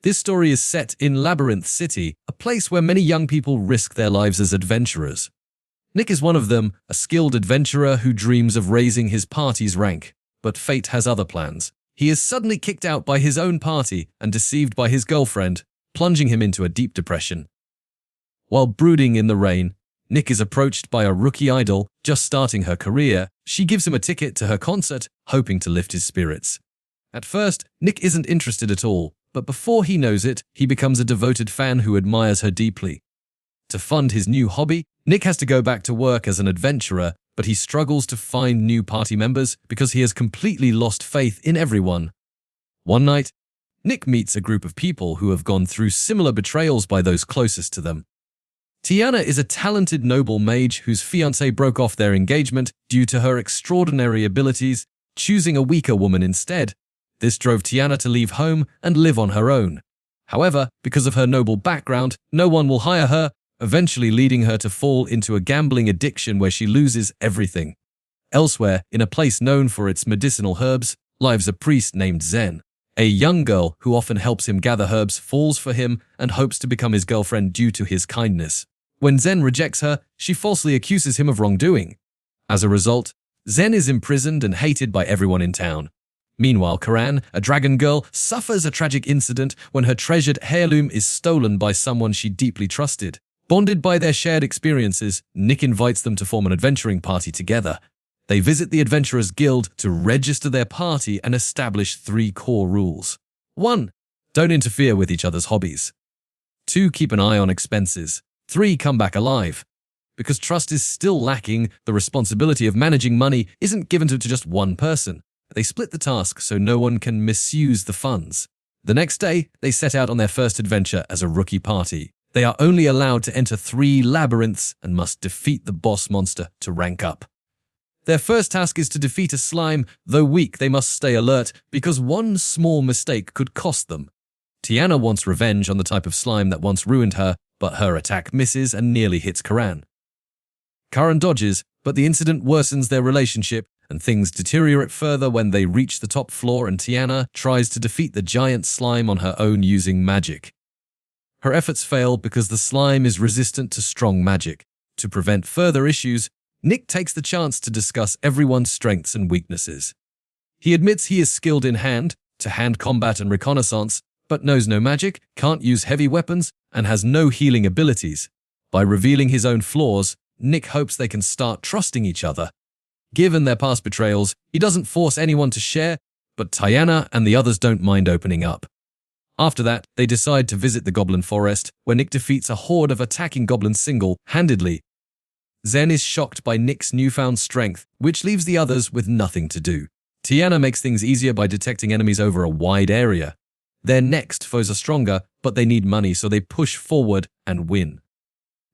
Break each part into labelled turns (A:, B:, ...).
A: This story is set in Labyrinth City, a place where many young people risk their lives as adventurers. Nick is one of them, a skilled adventurer who dreams of raising his party's rank, but fate has other plans. He is suddenly kicked out by his own party and deceived by his girlfriend, plunging him into a deep depression. While brooding in the rain, Nick is approached by a rookie idol just starting her career. She gives him a ticket to her concert, hoping to lift his spirits. At first, Nick isn't interested at all, but before he knows it, he becomes a devoted fan who admires her deeply. To fund his new hobby, Nick has to go back to work as an adventurer, but he struggles to find new party members because he has completely lost faith in everyone. One night, Nick meets a group of people who have gone through similar betrayals by those closest to them. Tiana is a talented noble mage whose fiancé broke off their engagement due to her extraordinary abilities, choosing a weaker woman instead. This drove Tiana to leave home and live on her own. However, because of her noble background, no one will hire her, eventually leading her to fall into a gambling addiction where she loses everything. Elsewhere, in a place known for its medicinal herbs, lives a priest named Zen. A young girl who often helps him gather herbs falls for him and hopes to become his girlfriend due to his kindness. When Zen rejects her, she falsely accuses him of wrongdoing. As a result, Zen is imprisoned and hated by everyone in town. Meanwhile, Karan, a dragon girl, suffers a tragic incident when her treasured heirloom is stolen by someone she deeply trusted. Bonded by their shared experiences, Nick invites them to form an adventuring party together. They visit the Adventurers Guild to register their party and establish 3 core rules. 1. Don't interfere with each other's hobbies. 2. Keep an eye on expenses. 3. Come back alive. Because trust is still lacking, the responsibility of managing money isn't given to just one person. They split the task so no one can misuse the funds. The next day, they set out on their first adventure as a rookie party. They are only allowed to enter 3 labyrinths and must defeat the boss monster to rank up. Their first task is to defeat a slime. Though weak, they must stay alert because one small mistake could cost them. Tiana wants revenge on the type of slime that once ruined her, but her attack misses and nearly hits Karan. Karan dodges, but the incident worsens their relationship, and things deteriorate further when they reach the top floor and Tiana tries to defeat the giant slime on her own using magic. Her efforts fail because the slime is resistant to strong magic. To prevent further issues, Nick takes the chance to discuss everyone's strengths and weaknesses. He admits he is skilled in hand-to-hand combat and reconnaissance, but knows no magic, can't use heavy weapons, and has no healing abilities. By revealing his own flaws, Nick hopes they can start trusting each other. Given their past betrayals, he doesn't force anyone to share, but Tiana and the others don't mind opening up. After that, they decide to visit the Goblin Forest, where Nick defeats a horde of attacking goblins single-handedly. Zen is shocked by Nick's newfound strength, which leaves the others with nothing to do. Tiana makes things easier by detecting enemies over a wide area. Their next foes are stronger, but they need money, so they push forward and win.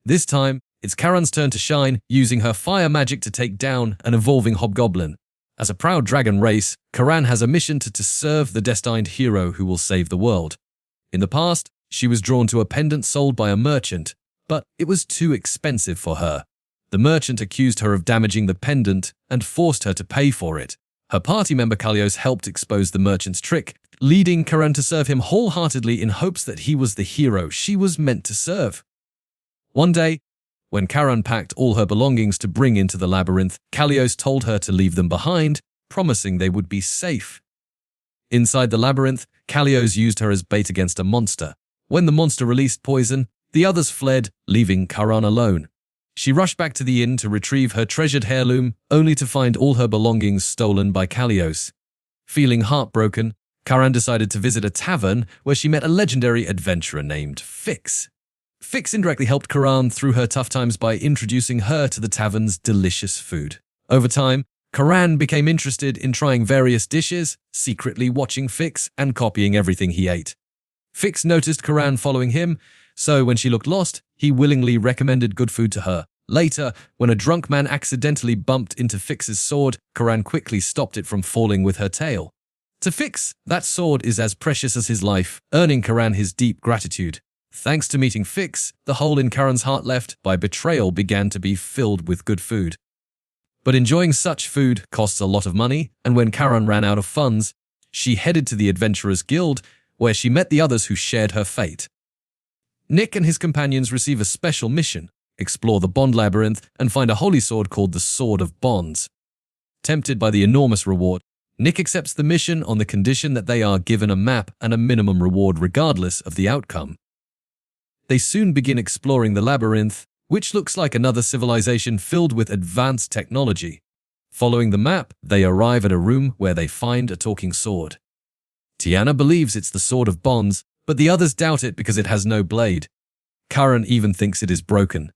A: This time, it's Karan's turn to shine, using her fire magic to take down an evolving hobgoblin. As a proud dragon race, Karan has a mission to serve the destined hero who will save the world. In the past, she was drawn to a pendant sold by a merchant, but it was too expensive for her. The merchant accused her of damaging the pendant and forced her to pay for it. Her party member Kalios helped expose the merchant's trick, leading Karan to serve him wholeheartedly in hopes that he was the hero she was meant to serve. One day, when Karan packed all her belongings to bring into the labyrinth, Kalios told her to leave them behind, promising they would be safe. Inside the labyrinth, Kalios used her as bait against a monster. When the monster released poison, the others fled, leaving Karan alone. She rushed back to the inn to retrieve her treasured heirloom, only to find all her belongings stolen by Kalios. Feeling heartbroken, Karan decided to visit a tavern where she met a legendary adventurer named Fix. Fix indirectly helped Karan through her tough times by introducing her to the tavern's delicious food. Over time, Karan became interested in trying various dishes, secretly watching Fix and copying everything he ate. Fix noticed Karan following him, so when she looked lost, he willingly recommended good food to her. Later, when a drunk man accidentally bumped into Fix's sword, Karan quickly stopped it from falling with her tail. To Fix, that sword is as precious as his life, earning Karan his deep gratitude. Thanks to meeting Fix, the hole in Karan's heart left by betrayal began to be filled with good food. But enjoying such food costs a lot of money, and when Karan ran out of funds, she headed to the Adventurers Guild, where she met the others who shared her fate. Nick and his companions receive a special mission: explore the Bond Labyrinth and find a holy sword called the Sword of Bonds. Tempted by the enormous reward, Nick accepts the mission on the condition that they are given a map and a minimum reward regardless of the outcome. They soon begin exploring the labyrinth, which looks like another civilization filled with advanced technology. Following the map, they arrive at a room where they find a talking sword. Tiana believes it's the Sword of Bonds, but the others doubt it because it has no blade. Karan even thinks it is broken.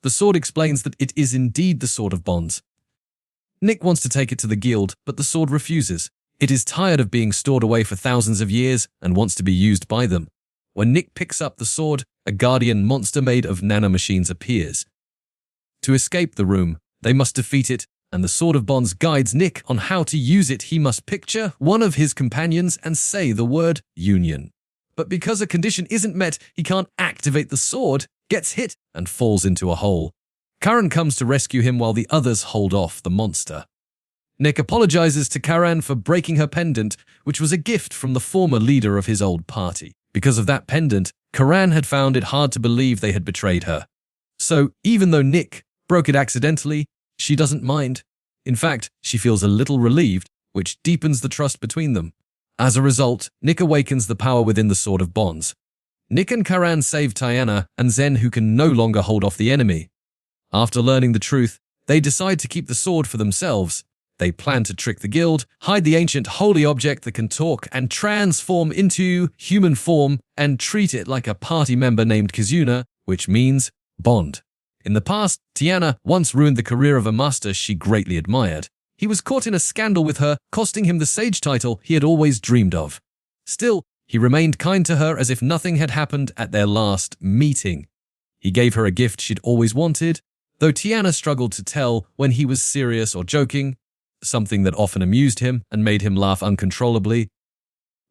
A: The sword explains that it is indeed the Sword of Bonds. Nick wants to take it to the guild, but the sword refuses. It is tired of being stored away for thousands of years and wants to be used by them. When Nick picks up the sword, a guardian monster made of nanomachines appears. To escape the room, they must defeat it, and the Sword of Bonds guides Nick on how to use it. He must picture one of his companions and say the word union. But because a condition isn't met, he can't activate the sword, gets hit, and falls into a hole. Karan comes to rescue him while the others hold off the monster. Nick apologizes to Karan for breaking her pendant, which was a gift from the former leader of his old party. Because of that pendant, Karan had found it hard to believe they had betrayed her. So, even though Nick broke it accidentally, she doesn't mind. In fact, she feels a little relieved, which deepens the trust between them. As a result, Nick awakens the power within the Sword of Bonds. Nick and Karan save Tiana and Zen, who can no longer hold off the enemy. After learning the truth, they decide to keep the sword for themselves. They plan to trick the guild, hide the ancient holy object that can talk, and transform into human form and treat it like a party member named Kizuna, which means Bond. In the past, Tiana once ruined the career of a master she greatly admired. He was caught in a scandal with her, costing him the sage title he had always dreamed of. Still, he remained kind to her as if nothing had happened at their last meeting. He gave her a gift she'd always wanted, though Tiana struggled to tell when he was serious or joking, something that often amused him and made him laugh uncontrollably.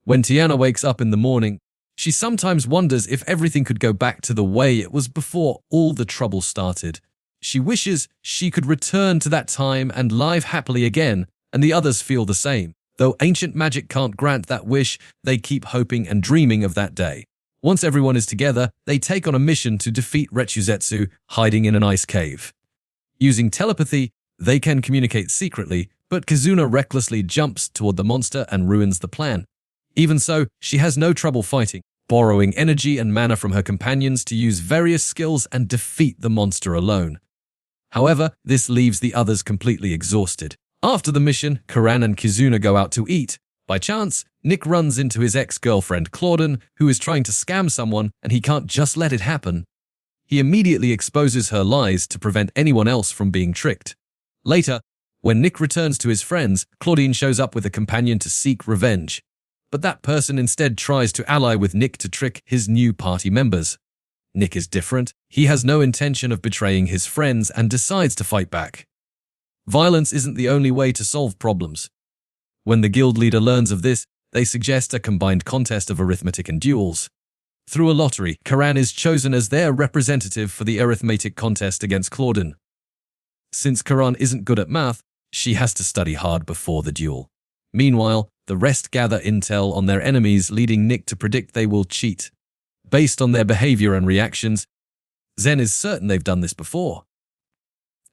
A: When Tiana wakes up in the morning, she sometimes wonders if everything could go back to the way it was before all the trouble started. She wishes she could return to that time and live happily again, and the others feel the same. Though ancient magic can't grant that wish, they keep hoping and dreaming of that day. Once everyone is together, they take on a mission to defeat Retsuzetsu, hiding in an ice cave. Using telepathy, they can communicate secretly, but Kizuna recklessly jumps toward the monster and ruins the plan. Even so, she has no trouble fighting, borrowing energy and mana from her companions to use various skills and defeat the monster alone. However, this leaves the others completely exhausted. After the mission, Karan and Kizuna go out to eat. By chance, Nick runs into his ex-girlfriend Claudine, who is trying to scam someone, and he can't just let it happen. He immediately exposes her lies to prevent anyone else from being tricked. Later, when Nick returns to his friends, Claudine shows up with a companion to seek revenge. But that person instead tries to ally with Nick to trick his new party members. Nick is different. He has no intention of betraying his friends and decides to fight back. Violence isn't the only way to solve problems. When the guild leader learns of this, they suggest a combined contest of arithmetic and duels. Through a lottery, Karan is chosen as their representative for the arithmetic contest against Claudine. Since Karan isn't good at math, she has to study hard before the duel. Meanwhile, the rest gather intel on their enemies, leading Nick to predict they will cheat. Based on their behavior and reactions, Zen is certain they've done this before.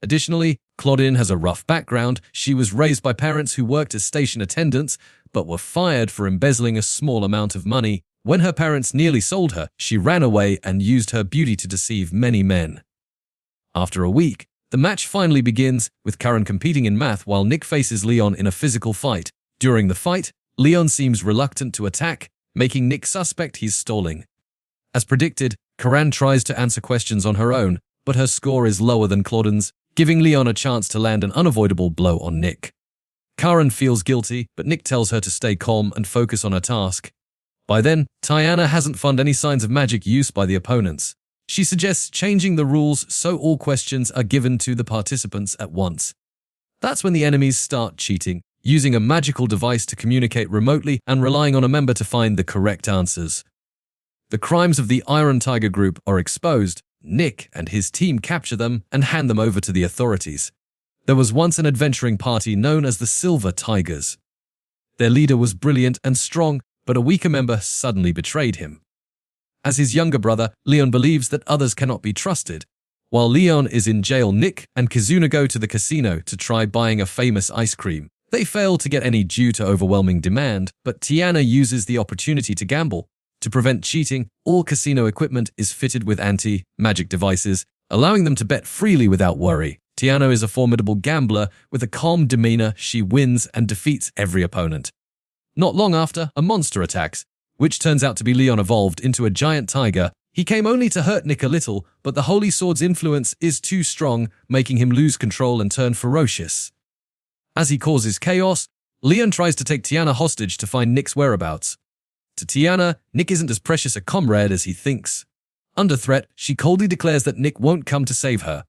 A: Additionally, Claudine has a rough background. She was raised by parents who worked as station attendants, but were fired for embezzling a small amount of money. When her parents nearly sold her, she ran away and used her beauty to deceive many men. After a week, the match finally begins, with Karan competing in math while Nick faces Leon in a physical fight. During the fight, Leon seems reluctant to attack, making Nick suspect he's stalling. As predicted, Karan tries to answer questions on her own, but her score is lower than Claudine's, giving Leon a chance to land an unavoidable blow on Nick. Karan feels guilty, but Nick tells her to stay calm and focus on her task. By then, Tiana hasn't found any signs of magic use by the opponents. She suggests changing the rules so all questions are given to the participants at once. That's when the enemies start cheating, using a magical device to communicate remotely and relying on a member to find the correct answers. The crimes of the Iron Tiger group are exposed. Nick and his team capture them and hand them over to the authorities. There was once an adventuring party known as the Silver Tigers. Their leader was brilliant and strong, but a weaker member suddenly betrayed him. As his younger brother, Leon believes that others cannot be trusted. While Leon is in jail, Nick and Kizuna go to the casino to try buying a famous ice cream. They fail to get any due to overwhelming demand, but Tiana uses the opportunity to gamble. To prevent cheating, all casino equipment is fitted with anti-magic devices, allowing them to bet freely without worry. Tiana is a formidable gambler. With a calm demeanor, she wins and defeats every opponent. Not long after, a monster attacks, which turns out to be Leon evolved into a giant tiger. He came only to hurt Nick a little, but the Holy Sword's influence is too strong, making him lose control and turn ferocious. As he causes chaos, Leon tries to take Tiana hostage to find Nick's whereabouts. To Tiana, Nick isn't as precious a comrade as he thinks. Under threat, she coldly declares that Nick won't come to save her.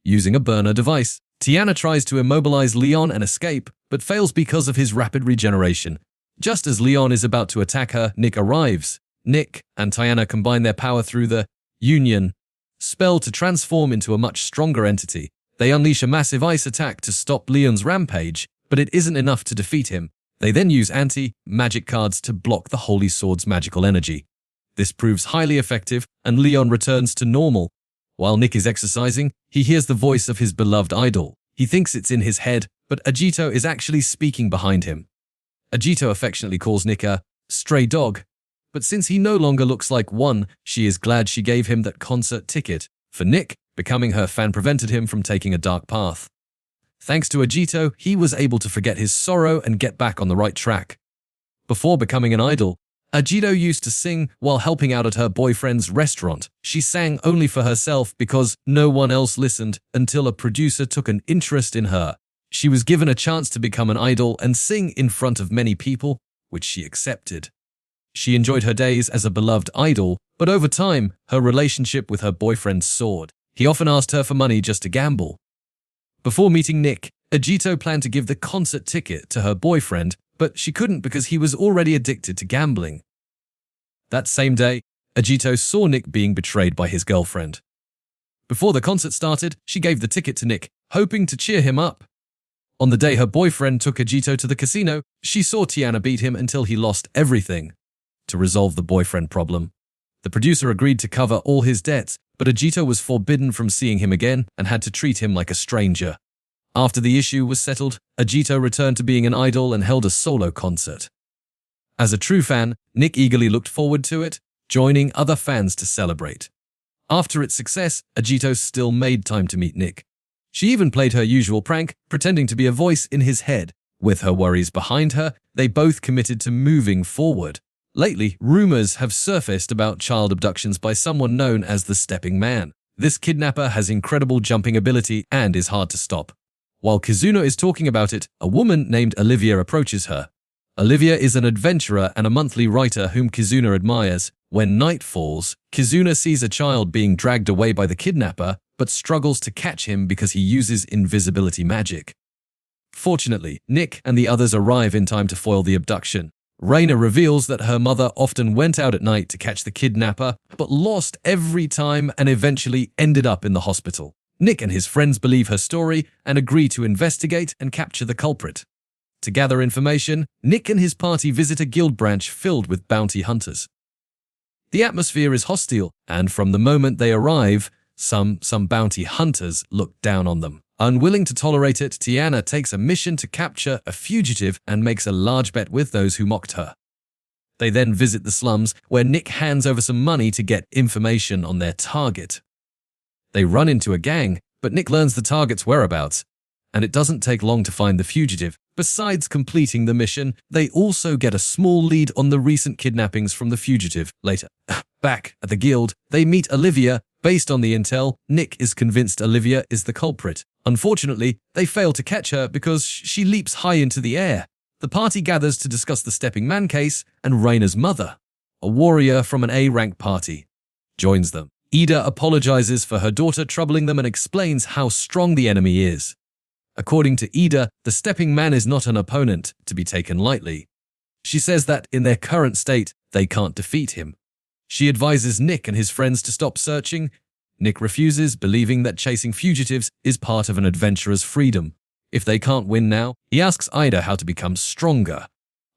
A: Using a burner device, Tiana tries to immobilize Leon and escape, but fails because of his rapid regeneration. Just as Leon is about to attack her, Nick arrives. Nick and Tiana combine their power through the Union spell to transform into a much stronger entity. They unleash a massive ice attack to stop Leon's rampage, but it isn't enough to defeat him. They then use anti-magic cards to block the Holy Sword's magical energy. This proves highly effective, and Leon returns to normal. While Nick is exercising, he hears the voice of his beloved idol. He thinks it's in his head, but Agito is actually speaking behind him. Agito affectionately calls Nick a stray dog, but since he no longer looks like one, she is glad she gave him that concert ticket. For Nick, becoming her fan prevented him from taking a dark path. Thanks to Agito, he was able to forget his sorrow and get back on the right track. Before becoming an idol, Agito used to sing while helping out at her boyfriend's restaurant. She sang only for herself because no one else listened until a producer took an interest in her. She was given a chance to become an idol and sing in front of many people, which she accepted. She enjoyed her days as a beloved idol, but over time, her relationship with her boyfriend soared. He often asked her for money just to gamble. Before meeting Nick, Agito planned to give the concert ticket to her boyfriend, but she couldn't because he was already addicted to gambling. That same day, Agito saw Nick being betrayed by his girlfriend. Before the concert started, she gave the ticket to Nick, hoping to cheer him up. On the day her boyfriend took Agito to the casino, she saw Tiana beat him until he lost everything. To resolve the boyfriend problem, the producer agreed to cover all his debts, but Agito was forbidden from seeing him again and had to treat him like a stranger. After the issue was settled, Agito returned to being an idol and held a solo concert. As a true fan, Nick eagerly looked forward to it, joining other fans to celebrate. After its success, Agito still made time to meet Nick. She even played her usual prank, pretending to be a voice in his head. With her worries behind her, they both committed to moving forward. Lately, rumors have surfaced about child abductions by someone known as the Stepping Man. This kidnapper has incredible jumping ability and is hard to stop. While Kizuna is talking about it, a woman named Olivia approaches her. Olivia is an adventurer and a monthly writer whom Kizuna admires. When night falls, Kizuna sees a child being dragged away by the kidnapper, but struggles to catch him because he uses invisibility magic. Fortunately, Nick and the others arrive in time to foil the abduction. Raina reveals that her mother often went out at night to catch the kidnapper, but lost every time and eventually ended up in the hospital. Nick and his friends believe her story and agree to investigate and capture the culprit. To gather information, Nick and his party visit a guild branch filled with bounty hunters. The atmosphere is hostile, and from the moment they arrive, some bounty hunters look down on them. Unwilling to tolerate it, Tiana takes a mission to capture a fugitive and makes a large bet with those who mocked her. They then visit the slums, where Nick hands over some money to get information on their target. They run into a gang, but Nick learns the target's whereabouts, and it doesn't take long to find the fugitive. Besides completing the mission, they also get a small lead on the recent kidnappings from the fugitive. Later, back at the guild, they meet Olivia. Based on the intel, Nick is convinced Olivia is the culprit. Unfortunately, they fail to catch her because she leaps high into the air. The party gathers to discuss the Stepping Man case, and Raina's mother, a warrior from an A-rank party, joins them. Ida apologizes for her daughter troubling them and explains how strong the enemy is. According to Ida, the Stepping Man is not an opponent to be taken lightly. She says that in their current state, they can't defeat him. She advises Nick and his friends to stop searching. Nick refuses, believing that chasing fugitives is part of an adventurer's freedom. If they can't win now, he asks Ida how to become stronger.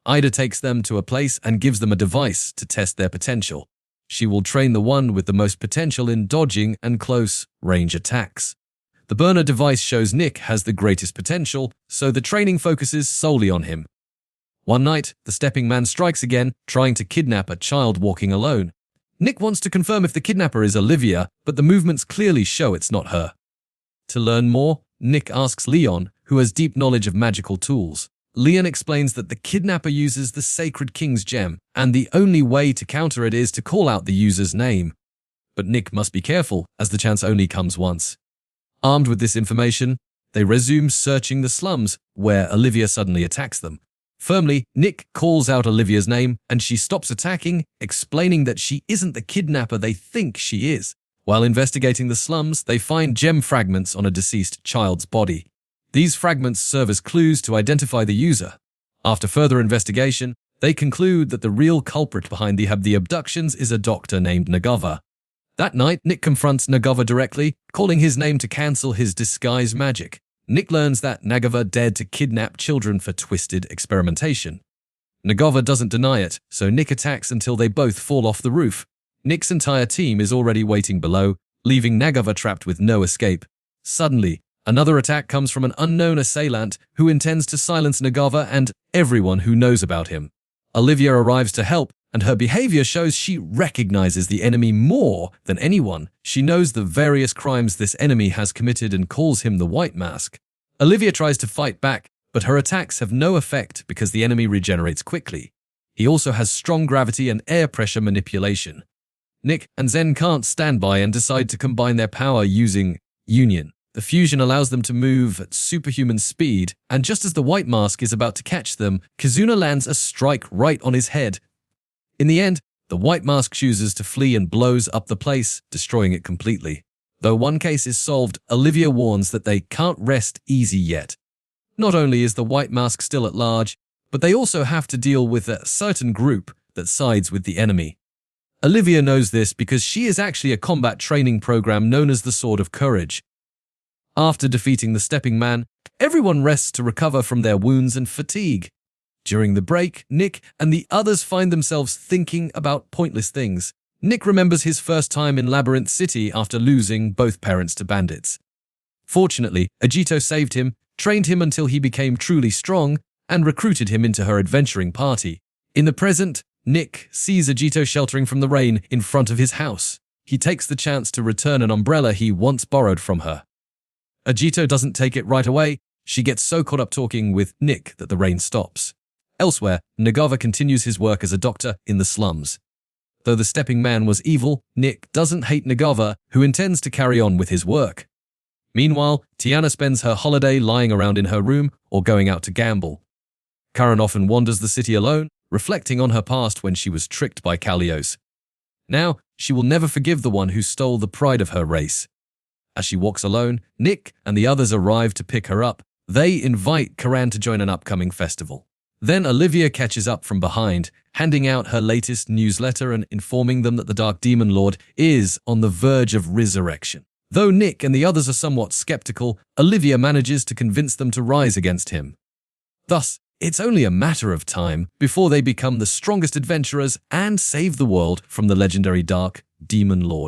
A: Ida takes them to a place and gives them a device to test their potential. She will train the one with the most potential in dodging and close-range attacks. The burner device shows Nick has the greatest potential, so the training focuses solely on him. One night, the stepping man strikes again, trying to kidnap a child walking alone. Nick wants to confirm if the kidnapper is Olivia, but the movements clearly show it's not her. To learn more, Nick asks Leon, who has deep knowledge of magical tools. Leon explains that the kidnapper uses the Sacred King's gem, and the only way to counter it is to call out the user's name. But Nick must be careful, as the chance only comes once. Armed with this information, they resume searching the slums, where Olivia suddenly attacks them. Firmly, Nick calls out Olivia's name, and she stops attacking, explaining that she isn't the kidnapper they think she is. While investigating the slums, they find gem fragments on a deceased child's body. These fragments serve as clues to identify the user. After further investigation, they conclude that the real culprit behind the abductions is a doctor named Nagava. That night, Nick confronts Nagava directly, calling his name to cancel his disguise magic. Nick learns that Nagava dared to kidnap children for twisted experimentation. Nagava doesn't deny it, so Nick attacks until they both fall off the roof. Nick's entire team is already waiting below, leaving Nagava trapped with no escape. Suddenly, another attack comes from an unknown assailant who intends to silence Nagava and everyone who knows about him. Olivia arrives to help, and her behavior shows she recognizes the enemy more than anyone. She knows the various crimes this enemy has committed and calls him the White Mask. Olivia tries to fight back, but her attacks have no effect because the enemy regenerates quickly. He also has strong gravity and air pressure manipulation. Nick and Zen can't stand by and decide to combine their power using Union. The fusion allows them to move at superhuman speed, and just as the White Mask is about to catch them, Kizuna lands a strike right on his head. In the end, the White Mask chooses to flee and blows up the place, destroying it completely. Though one case is solved, Olivia warns that they can't rest easy yet. Not only is the White Mask still at large, but they also have to deal with a certain group that sides with the enemy. Olivia knows this because she is actually a combat training program known as the Sword of Courage. After defeating the stepping man, everyone rests to recover from their wounds and fatigue. During the break, Nick and the others find themselves thinking about pointless things. Nick remembers his first time in Labyrinth City after losing both parents to bandits. Fortunately, Ajito saved him, trained him until he became truly strong, and recruited him into her adventuring party. In the present, Nick sees Ajito sheltering from the rain in front of his house. He takes the chance to return an umbrella he once borrowed from her. Ajito doesn't take it right away. She gets so caught up talking with Nick that the rain stops. Elsewhere, Nagava continues his work as a doctor in the slums. Though the stepping man was evil, Nick doesn't hate Nagava, who intends to carry on with his work. Meanwhile, Tiana spends her holiday lying around in her room or going out to gamble. Karen often wanders the city alone, reflecting on her past when she was tricked by Kalios. Now, she will never forgive the one who stole the pride of her race. As she walks alone, Nick and the others arrive to pick her up. They invite Karan to join an upcoming festival. Then Olivia catches up from behind, handing out her latest newsletter and informing them that the Dark Demon Lord is on the verge of resurrection. Though Nick and the others are somewhat skeptical, Olivia manages to convince them to rise against him. Thus, it's only a matter of time before they become the strongest adventurers and save the world from the legendary Dark Demon Lord.